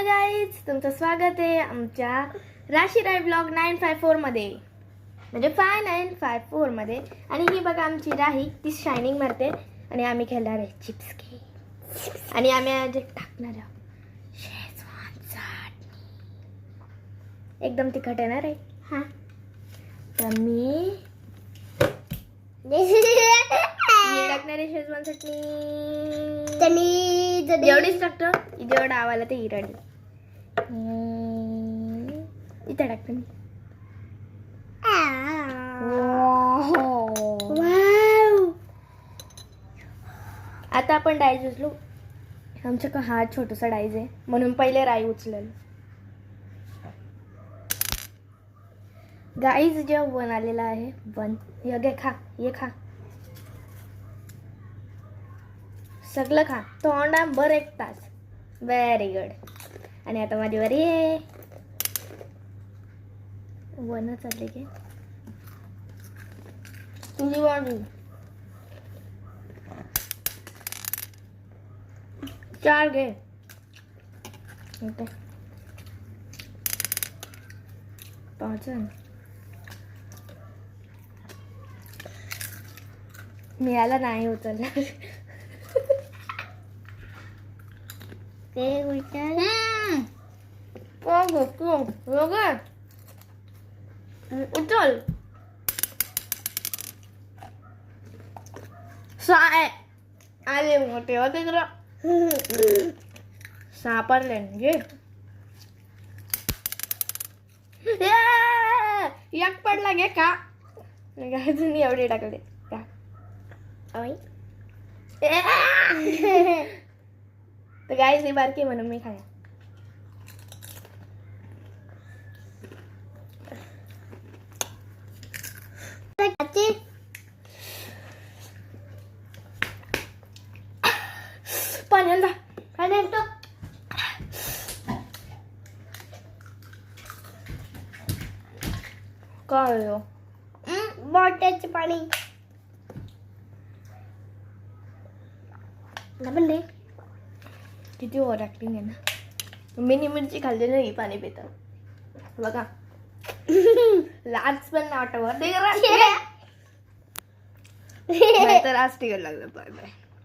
Hello guys, तुमचं स्वागत आहे आमच्या राशीराय ब्लॉग 954 मध्ये, म्हणजे 5954 मध्ये. आणि ही बघा आमची राही, ती शायनिंग मारते आणि आम्ही खेळणार आहे चिप्स गेम. आणि आम्ही आज टाकणार आहोत शेजवान चटणी, एकदम तिखट येणार आहे. हां, तर मी टाकणार आहे शेजवान चटणी. एवढीच टाकतो, जेवढं आवाला ते इरडली. इथं टाकतो मी. आता आपण डायज उचलू. आमच्या हा छोटासा डायज आहे म्हणून पहिले राई उचलेल. गाईज जेव्हा वन आलेला आहे, वन हे घे, खा, ये खा, सगळं खा, तोंडा बर 1 तास. Very good. आणि आता माझी वारी आहे. वन चालले की तुझी वारी. 4 घे. 5 मिळाला नाही उचलणार. ते उचल उचल. साय आले मोठे होते जरा सापडले. घे. एक पडला, घे का. अजून एवढे टाकले का. तर गाईस ही बारकी म्हणून मी खाया. पाण्याला पाण्याला काय हो, बॉटलचे पाणी बनले. किती ओव्हर ॲक्टिंग आहे ना. मिनी मिरची खाल्ली नाही, पाणी पितात बघा. लाज पण नाही वाटत. तर आज तिकड लागलं. Bye bye.